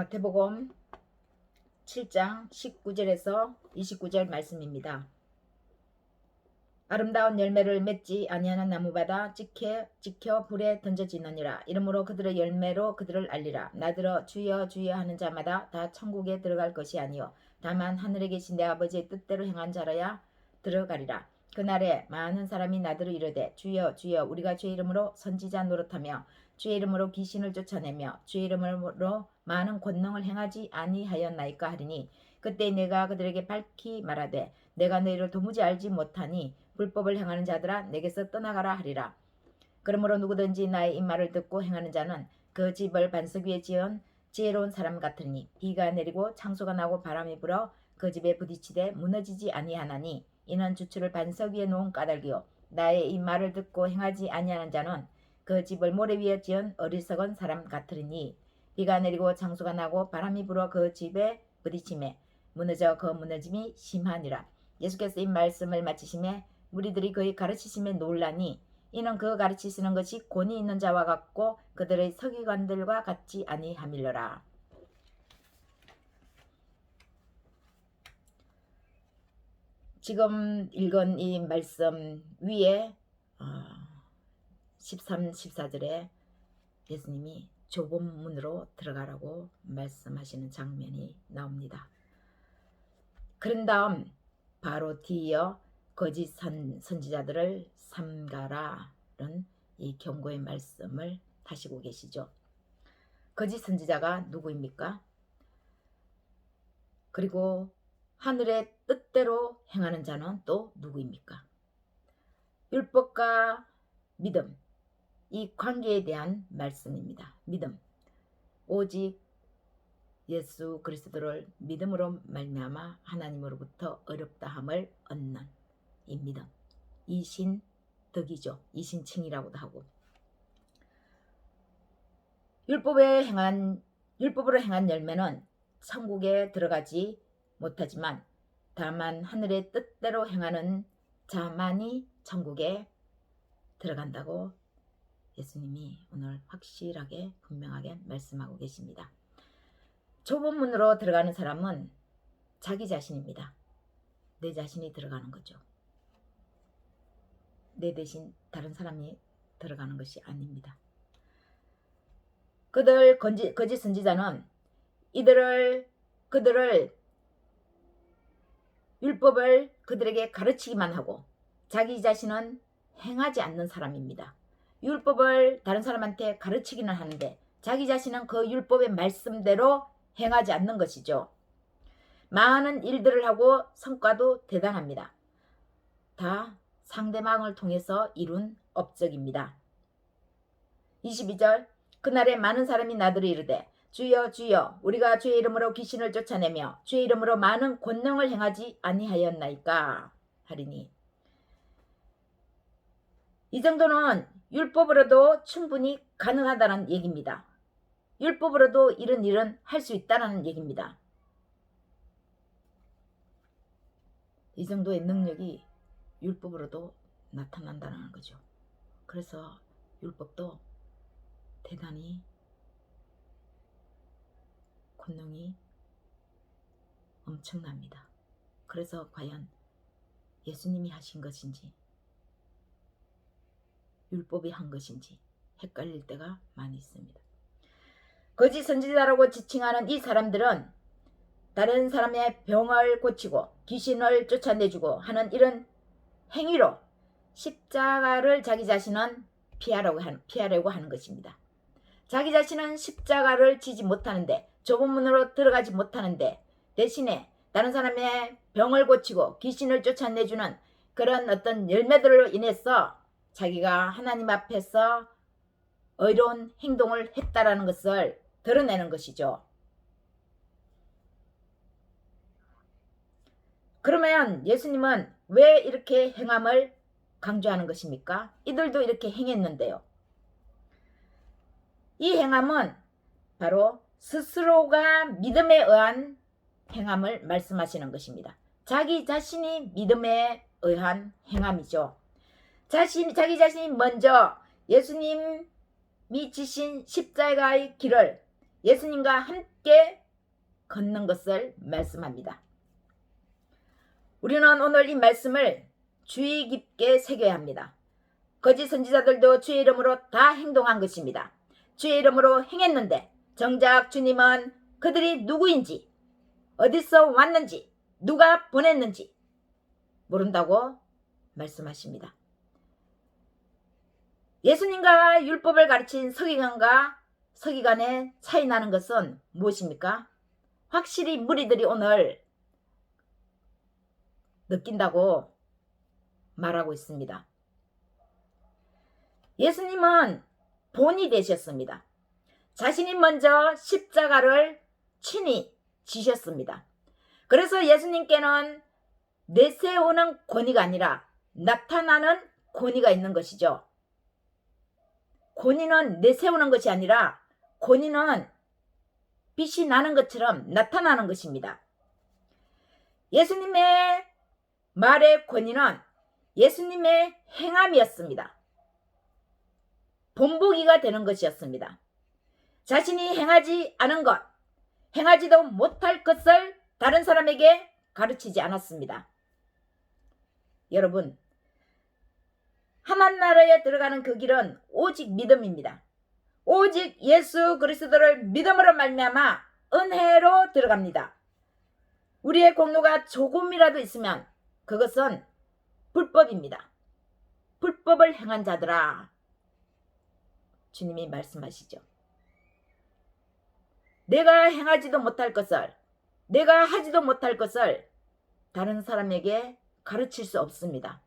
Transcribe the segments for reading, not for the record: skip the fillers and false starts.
마태복음 7장 19절에서 29절 말씀입니다. 아름다운 열매를 맺지 아니하는 나무마다 찍혀 불에 던져지느니라. 이러므로 그들의 열매로 그들을 알리라. 나더러 주여 주여 하는 자마다 다 천국에 들어갈 것이 아니요 다만 하늘에 계신 내 아버지의 뜻대로 행한 자라야 들어가리라. 그날에 많은 사람이 나더러 이르되 주여 주여 우리가 주의 이름으로 선지자 노릇하며 주의 이름으로 귀신을 쫓아내며 주의 이름으로 많은 권능을 행하지 아니하였나이까 하리니 그때 내가 그들에게 밝히 말하되 내가 너희를 도무지 알지 못하니 불법을 행하는 자들아 내게서 떠나가라 하리라. 그러므로 누구든지 나의 이 말을 듣고 행하는 자는 그 집을 반석 위에 지은 지혜로운 사람 같으니 비가 내리고 창소가 나고 바람이 불어 그 집에 부딪히되 무너지지 아니하나니 이는 주추를 반석 위에 놓은 까닭이요 나의 이 말을 듣고 행하지 아니하는 자는 그 집을 모래 위에 지은 어리석은 사람 같으니 비가 내리고 창소가 나고 바람이 불어 그 집에 부딪히매 무너져 그 무너짐이 심하니라. 예수께서 이 말씀을 마치심에 무리들이 그의 가르치심에 놀라니 이는 그 가르치시는 것이 권위 있는 자와 같고 그들의 서기관들과 같지 아니함일러라. 지금 읽은 이 말씀 위에 13, 14절에 예수님이 좁은 문으로 들어가라고 말씀하시는 장면이 나옵니다. 그런 다음 바로 뒤이어 거짓 선지자들을 삼가라는 이 경고의 말씀을 하시고 계시죠. 거짓 선지자가 누구입니까? 그리고 하늘의 뜻대로 행하는 자는 또 누구입니까? 율법과 믿음, 이 관계에 대한 말씀입니다. 믿음, 오직 예수 그리스도를 믿음으로 말미암아 하나님으로부터 어렵다함을 얻는 이 믿음, 이신덕이죠. 이신칭이라고도 하고 율법으로 행한 열매는 천국에 들어가지 못하지만 다만 하늘의 뜻대로 행하는 자만이 천국에 들어간다고 예수님이 오늘 확실하게 분명하게 말씀하고 계십니다. 좁은 문으로 들어가는 사람은 자기 자신입니다. 내 자신이 들어가는 거죠. 내 대신 다른 사람이 들어가는 것이 아닙니다. 거짓 선지자는 그들을 율법을 그들에게 가르치기만 하고 자기 자신은 행하지 않는 사람입니다. 율법을 다른 사람한테 가르치기는 하는데 자기 자신은 그 율법의 말씀대로 행하지 않는 것이죠. 많은 일들을 하고 성과도 대단합니다. 다 상대방을 통해서 이룬 업적입니다. 22절 그날에 많은 사람이 나더러 이르되 주여 주여 우리가 주의 이름으로 귀신을 쫓아내며 주의 이름으로 많은 권능을 행하지 아니하였나이까 하리니 이 정도는 율법으로도 충분히 가능하다는 얘기입니다. 율법으로도 이런 일은 할 수 있다는 얘기입니다. 이 정도의 능력이 율법으로도 나타난다는 거죠. 그래서 율법도 대단히 권능이 엄청납니다. 그래서 과연 예수님이 하신 것인지 율법이 한 것인지 헷갈릴 때가 많이 있습니다. 거짓 선지자라고 지칭하는 이 사람들은 다른 사람의 병을 고치고 귀신을 쫓아내주고 하는 이런 행위로 십자가를 자기 자신은 피하려고 하는 것입니다. 자기 자신은 십자가를 지지 못하는데 좁은 문으로 들어가지 못하는데 대신에 다른 사람의 병을 고치고 귀신을 쫓아내주는 그런 어떤 열매들로 인해서 자기가 하나님 앞에서 의로운 행동을 했다라는 것을 드러내는 것이죠. 그러면 예수님은 왜 이렇게 행함을 강조하는 것입니까? 이들도 이렇게 행했는데요. 이 행함은 바로 스스로가 믿음에 의한 행함을 말씀하시는 것입니다. 자기 자신이 믿음에 의한 행함이죠. 자기 자신이 먼저 예수님이 지신 십자가의 길을 예수님과 함께 걷는 것을 말씀합니다. 우리는 오늘 이 말씀을 주의 깊게 새겨야 합니다. 거짓 선지자들도 주의 이름으로 다 행동한 것입니다. 주의 이름으로 행했는데 정작 주님은 그들이 누구인지, 어디서 왔는지, 누가 보냈는지 모른다고 말씀하십니다. 예수님과 율법을 가르친 서기관의 차이 나는 것은 무엇입니까? 확실히 무리들이 오늘 느낀다고 말하고 있습니다. 예수님은 본이 되셨습니다. 자신이 먼저 십자가를 친히 지셨습니다. 그래서 예수님께는 내세우는 권위가 아니라 나타나는 권위가 있는 것이죠. 권위는 내세우는 것이 아니라 권위는 빛이 나는 것처럼 나타나는 것입니다. 예수님의 말의 권위는 예수님의 행함이었습니다. 본보기가 되는 것이었습니다. 자신이 행하지 않은 것, 행하지도 못할 것을 다른 사람에게 가르치지 않았습니다. 여러분, 하나님 나라에 들어가는 그 길은 오직 믿음입니다. 오직 예수 그리스도를 믿음으로 말미암아 은혜로 들어갑니다. 우리의 공로가 조금이라도 있으면 그것은 불법입니다. 불법을 행한 자들아, 주님이 말씀하시죠. 내가 행하지도 못할 것을, 내가 하지도 못할 것을 다른 사람에게 가르칠 수 없습니다.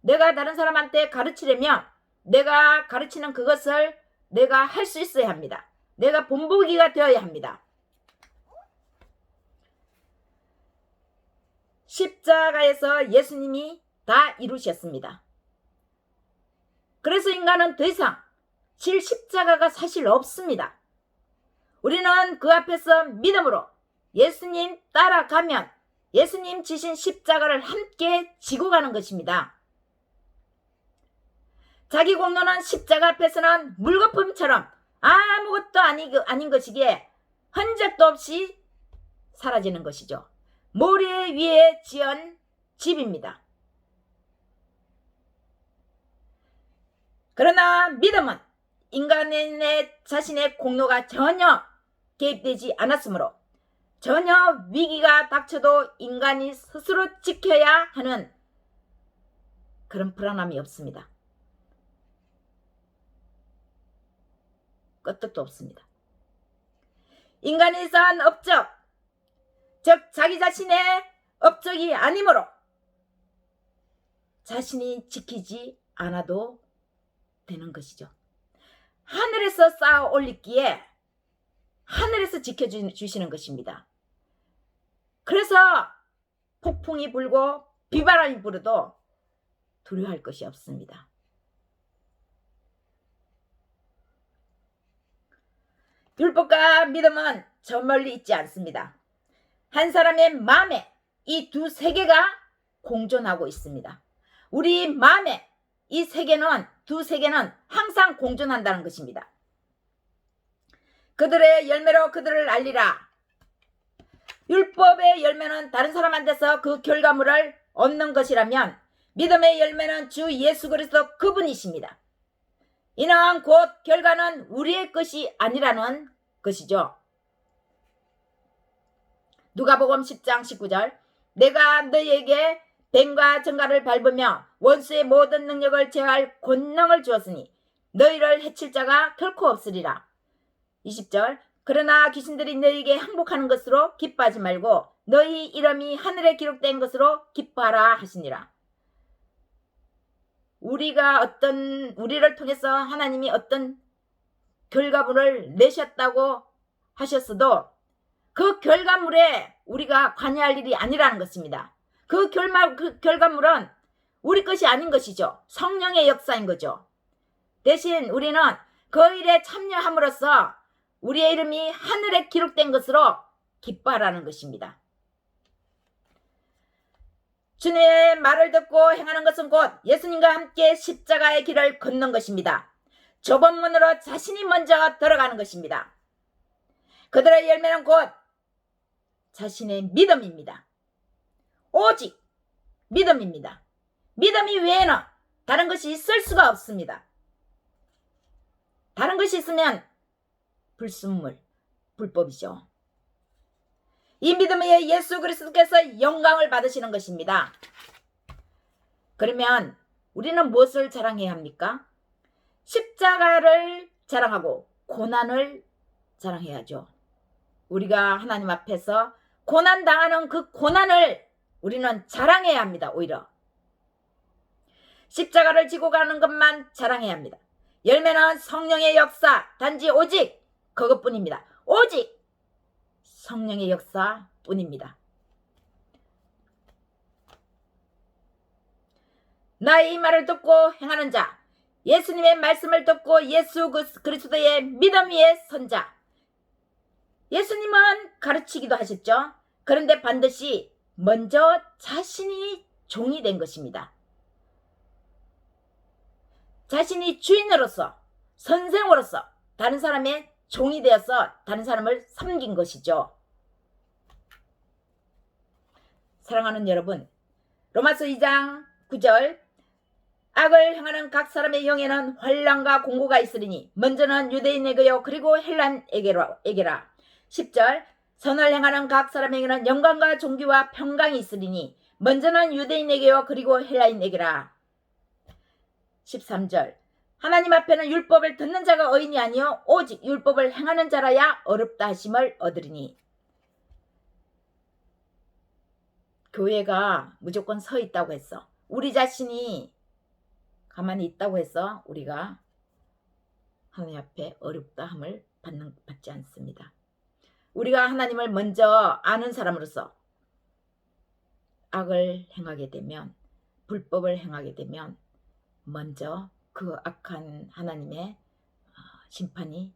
내가 다른 사람한테 가르치려면 내가 가르치는 그것을 내가 할 수 있어야 합니다. 내가 본보기가 되어야 합니다. 십자가에서 예수님이 다 이루셨습니다. 그래서 인간은 더 이상 질 십자가가 사실 없습니다. 우리는 그 앞에서 믿음으로 예수님 따라가면 예수님 지신 십자가를 함께 지고 가는 것입니다. 자기 공로는 십자가 앞에서는 물거품처럼 아무것도 아닌 것이기에 흔적도 없이 사라지는 것이죠. 모래 위에 지은 집입니다. 그러나 믿음은 인간의 자신의 공로가 전혀 개입되지 않았으므로 전혀 위기가 닥쳐도 인간이 스스로 지켜야 하는 그런 불안함이 없습니다. 끄떡도 없습니다. 인간이 쌓은 업적, 즉 자기 자신의 업적이 아니므로 자신이 지키지 않아도 되는 것이죠. 하늘에서 쌓아 올리기에 하늘에서 지켜주시는 것입니다. 그래서 폭풍이 불고 비바람이 불어도 두려워할 것이 없습니다. 율법과 믿음은 저 멀리 있지 않습니다. 한 사람의 마음에 이 두 세계가 공존하고 있습니다. 우리 마음에 이 세계는, 두 세계는 항상 공존한다는 것입니다. 그들의 열매로 그들을 알리라. 율법의 열매는 다른 사람한테서 그 결과물을 얻는 것이라면 믿음의 열매는 주 예수 그리스도 그분이십니다. 이는 곧 결과는 우리의 것이 아니라는 것이죠. 누가복음 10장 19절 내가 너희에게 뱀과 정갈을 밟으며 원수의 모든 능력을 제어할 권능을 주었으니 너희를 해칠 자가 결코 없으리라. 20절 그러나 귀신들이 너희에게 항복하는 것으로 기뻐하지 말고 너희 이름이 하늘에 기록된 것으로 기뻐하라 하시니라. 우리를 통해서 하나님이 어떤 결과물을 내셨다고 하셨어도 그 결과물에 우리가 관여할 일이 아니라는 것입니다. 그 결과물은 우리 것이 아닌 것이죠. 성령의 역사인 거죠. 대신 우리는 그 일에 참여함으로써 우리의 이름이 하늘에 기록된 것으로 기뻐하라는 것입니다. 주님의 말을 듣고 행하는 것은 곧 예수님과 함께 십자가의 길을 걷는 것입니다. 좁은 문으로 자신이 먼저 들어가는 것입니다. 그들의 열매는 곧 자신의 믿음입니다. 오직 믿음입니다. 믿음이 외에는 다른 것이 있을 수가 없습니다. 다른 것이 있으면 불순물, 불법이죠. 이 믿음에 예수 그리스도께서 영광을 받으시는 것입니다. 그러면 우리는 무엇을 자랑해야 합니까? 십자가를 자랑하고 고난을 자랑해야죠. 우리가 하나님 앞에서 고난당하는 그 고난을 우리는 자랑해야 합니다. 오히려 십자가를 지고 가는 것만 자랑해야 합니다. 열매는 성령의 역사, 단지 오직 그것뿐입니다. 오직 성령의 역사뿐입니다. 나의 이 말을 듣고 행하는 자, 예수님의 말씀을 듣고 예수 그리스도의 믿음 위에 선 자. 예수님은 가르치기도 하셨죠. 그런데 반드시 먼저 자신이 종이 된 것입니다. 자신이 주인으로서, 선생으로서 다른 사람의 종이 되어서 다른 사람을 섬긴 것이죠. 사랑하는 여러분, 로마서 2장 9절, 악을 행하는 각 사람의 영에는 환난과 공고가 있으리니 먼저는 유대인에게요 그리고 헬란에게라. 10절, 선을 행하는 각 사람에게는 영광과 존귀와 평강이 있으리니 먼저는 유대인에게요 그리고 헬라인에게라. 13절, 하나님 앞에는 율법을 듣는 자가 의인이 아니요 오직 율법을 행하는 자라야 어렵다 하심을 얻으리니. 교회가 무조건 서 있다고 했어. 우리 자신이 가만히 있다고 해서 우리가 하나님 앞에 어렵다 함을 받지 않습니다. 우리가 하나님을 먼저 아는 사람으로서 악을 행하게 되면, 불법을 행하게 되면 먼저 그 악한 하나님의 심판이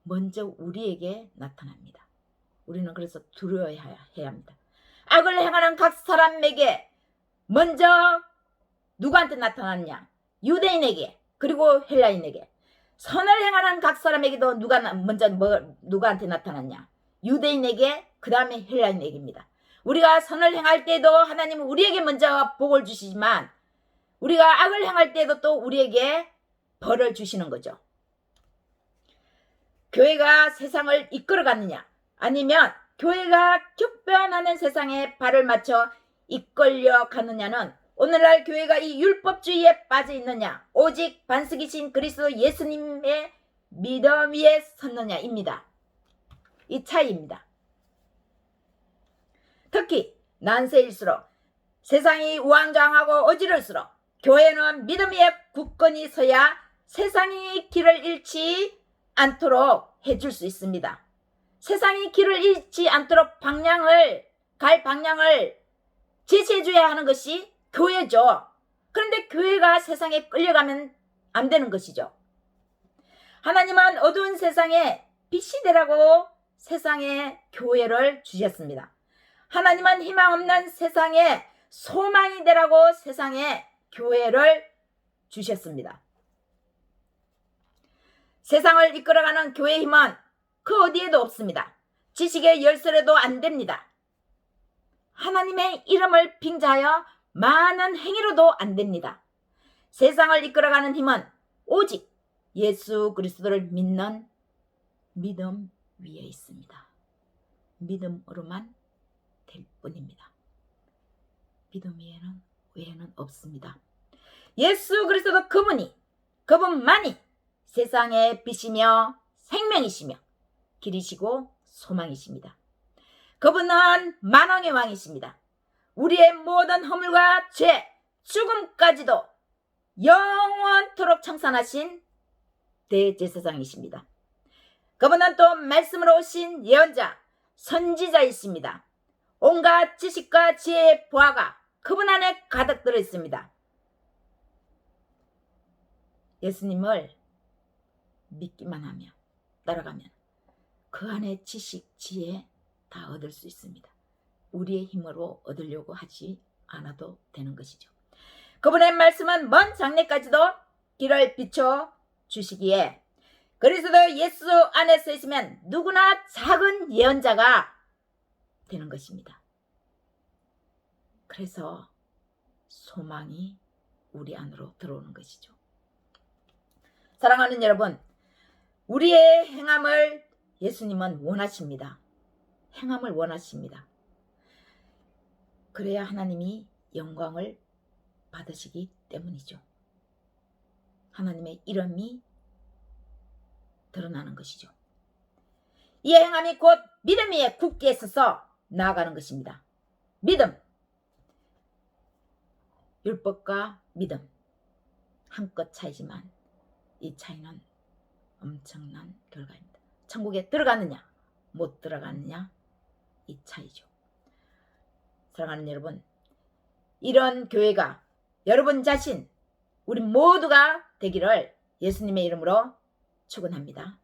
먼저 우리에게 나타납니다. 우리는 그래서 두려워해야 합니다. 악을 행하는 각 사람에게 먼저 누구한테 나타났냐? 유대인에게 그리고 헬라인에게. 선을 행하는 각 사람에게도 먼저 누구한테 나타났냐? 유대인에게 그 다음에 헬라인에게입니다. 우리가 선을 행할 때도 하나님은 우리에게 먼저 복을 주시지만 우리가 악을 행할 때도 또 우리에게 벌을 주시는 거죠. 교회가 세상을 이끌어갔느냐 아니면 교회가 격변하는 세상에 발을 맞춰 이끌려 가느냐는 오늘날 교회가 이 율법주의에 빠져 있느냐 오직 반석이신 그리스도 예수님의 믿음 위에 섰느냐입니다. 이 차이입니다. 특히 난세일수록 세상이 우왕좌왕하고 어지러울수록 교회는 믿음 위에 굳건히 서야 세상이 길을 잃지 않도록 해줄 수 있습니다. 세상이 길을 잃지 않도록 갈 방향을 제시해줘야 하는 것이 교회죠. 그런데 교회가 세상에 끌려가면 안 되는 것이죠. 하나님은 어두운 세상에 빛이 되라고 세상에 교회를 주셨습니다. 하나님은 희망 없는 세상에 소망이 되라고 세상에 교회를 주셨습니다. 세상을 이끌어가는 교회의 힘은 그 어디에도 없습니다. 지식의 열쇠로도 안 됩니다. 하나님의 이름을 빙자하여 많은 행위로도 안 됩니다. 세상을 이끌어가는 힘은 오직 예수 그리스도를 믿는 믿음 위에 있습니다. 믿음으로만 될 뿐입니다. 믿음 외에는 없습니다. 예수 그리스도 그분만이 세상의 빛이며 생명이시며 길이시고 소망이십니다. 그분은 만왕의 왕이십니다. 우리의 모든 허물과 죄, 죽음까지도 영원토록 청산하신 대제사장이십니다. 그분은 또 말씀으로 오신 예언자, 선지자이십니다. 온갖 지식과 지혜의 보화가 그분 안에 가득 들어 있습니다. 예수님을 믿기만 하며 따라가면 그 안에 지식, 지혜 다 얻을 수 있습니다. 우리의 힘으로 얻으려고 하지 않아도 되는 것이죠. 그분의 말씀은 먼 장래까지도 길을 비춰 주시기에 그리스도 예수 안에서 있으면 누구나 작은 예언자가 되는 것입니다. 그래서 소망이 우리 안으로 들어오는 것이죠. 사랑하는 여러분, 우리의 행함을 예수님은 원하십니다. 행함을 원하십니다. 그래야 하나님이 영광을 받으시기 때문이죠. 하나님의 이름이 드러나는 것이죠. 이 행함이 곧 믿음 위에 굳게 서서 나아가는 것입니다. 믿음, 율법과 믿음 한끗 차이지만 이 차이는 엄청난 결과입니다. 천국에 들어가느냐 못 들어가느냐 이 차이죠. 사랑하는 여러분, 이런 교회가 여러분 자신 우리 모두가 되기를 예수님의 이름으로 축원합니다.